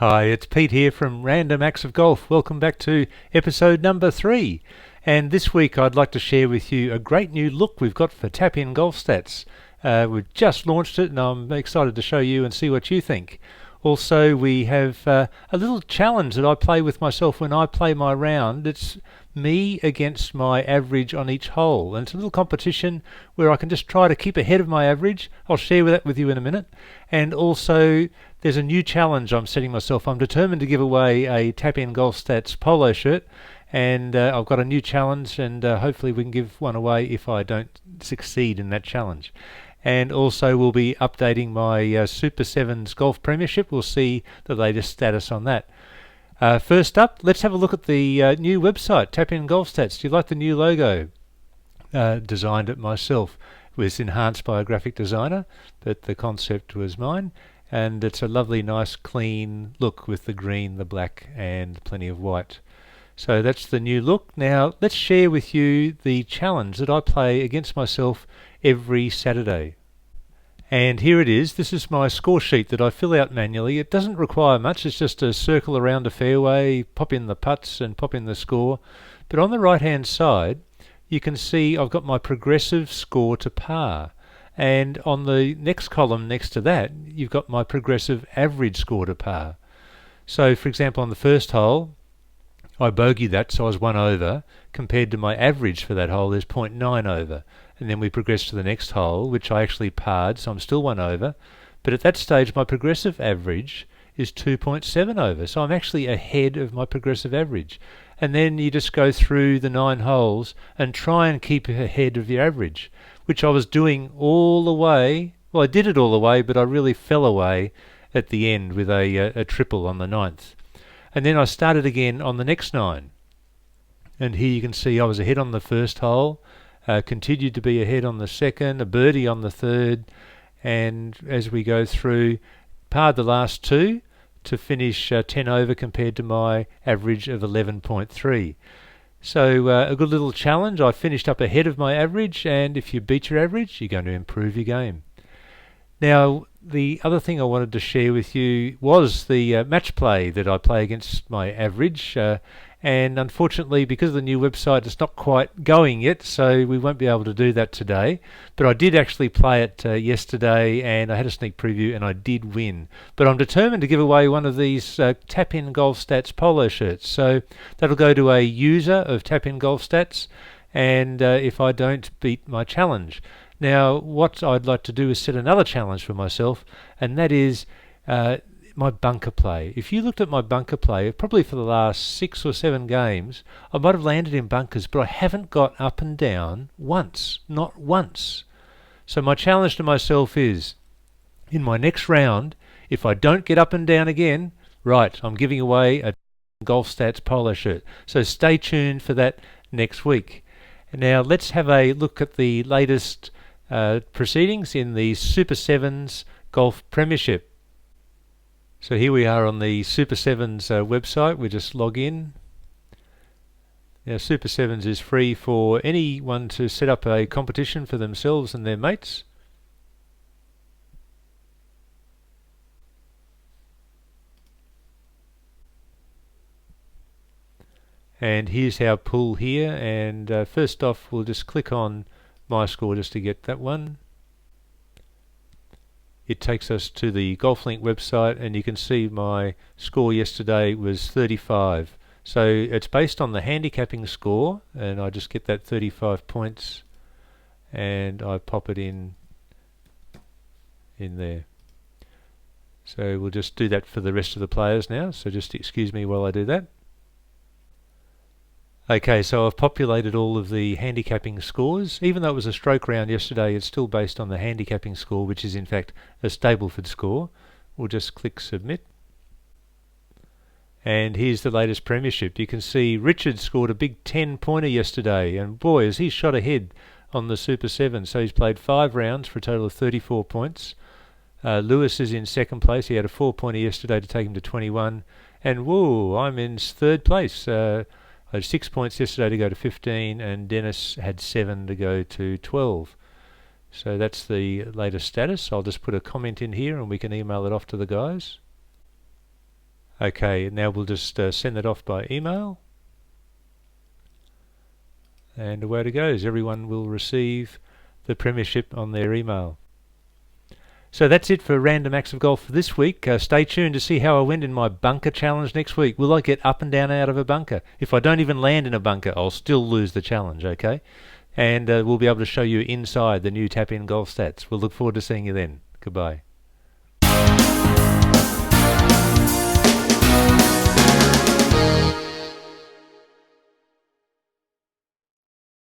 Hi, it's Pete here from Random Acts of Golf. Welcome back to episode number 3. And this week I'd like to share with you a great new look we've got for Tap In Golf Stats. We've just launched it and I'm excited to show you and see what you think. Also, we have a little challenge that I play with myself when I play my round. It's me against my average on each hole. And it's a little competition where I can just try to keep ahead of my average. I'll share that with you in a minute. And also, there's a new challenge I'm setting myself. I'm determined to give away a Tap In Golf Stats polo shirt. And I've got a new challenge, and hopefully we can give one away if I don't succeed in that challenge. And also we'll be updating my Super Sevens Golf Premiership. We'll see the latest status on that. First up, let's have a look at the new website, Tap In Golf Stats. Do you like the new logo? Designed it myself. It was enhanced by a graphic designer, but the concept was mine. And it's a lovely, nice, clean look with the green, the black, and plenty of white. So that's the new look. Now let's share with you the challenge that I play against myself every Saturday. And here it is. This is my score sheet that I fill out manually. It doesn't require much. It's just a circle around a fairway, pop in the putts and pop in the score. But on the right hand side you can see I've got my progressive score to par. And on the next column next to that you've got my progressive average score to par. So for example, on the first hole I bogeyed that, so I was 1 over, compared to my average for that hole is 0.9 over. And then we progressed to the next hole, which I actually parred, so I'm still 1 over. But at that stage, my progressive average is 2.7 over, so I'm actually ahead of my progressive average. And then you just go through the 9 holes and try and keep ahead of your average, which I was doing all the way. Well, I did it all the way, but I really fell away at the end with a triple on the 9th. And then I started again on the next 9. And here you can see I was ahead on the first hole, continued to be ahead on the second, a birdie on the third, and as we go through, parred the last 2 to finish 10 over compared to my average of 11.3. So a good little challenge. I finished up ahead of my average, and if you beat your average, you're going to improve your game. Now, the other thing I wanted to share with you was the match play that I play against my average. And unfortunately, because of the new website, it's not quite going yet, so we won't be able to do that today. But I did actually play it yesterday, and I had a sneak preview, and I did win. But I'm determined to give away one of these Tap In Golf Stats polo shirts. So that'll go to a user of Tap In Golf Stats, and if I don't beat my challenge. Now, what I'd like to do is set another challenge for myself, and that is my bunker play. If you looked at my bunker play, probably for the last 6 or 7 games, I might have landed in bunkers, but I haven't got up and down once. Not once. So my challenge to myself is, in my next round, if I don't get up and down again, right, I'm giving away a Golf Stats polo shirt. So stay tuned for that next week. Now let's have a look at the latest proceedings in the Super Sevens Golf Premiership. So here we are on the Super Sevens website. We just log in. Now Super Sevens is free for anyone to set up a competition for themselves and their mates. And here's our pool here, and first off we'll just click on my score just to get that one. It takes us to the GolfLink website, and you can see my score yesterday was 35. So it's based on the handicapping score, and I just get that 35 points and I pop it in there. So we'll just do that for the rest of the players now, so just excuse me while I do that. Okay, so I've populated all of the handicapping scores. Even though it was a stroke round yesterday, it's still based on the handicapping score, which is in fact a Stableford score. We'll just click submit. And here's the latest premiership. You can see Richard scored a big 10-pointer yesterday, and boy, has he shot ahead on the Super 7. So he's played 5 rounds for a total of 34 points. Lewis is in second place. He had a 4-pointer yesterday to take him to 21. And whoa, I'm in third place. I had 6 points yesterday to go to 15, and Dennis had 7 to go to 12. So that's the latest status. I'll just put a comment in here and we can email it off to the guys. Okay, now we'll just send that off by email. And away it goes. Everyone will receive the premiership on their email. So that's it for Random Acts of Golf for this week. Stay tuned to see how I went in my bunker challenge next week. Will I get up and down out of a bunker? If I don't even land in a bunker, I'll still lose the challenge, okay? And we'll be able to show you inside the new Tap In Golf Stats. We'll look forward to seeing you then. Goodbye.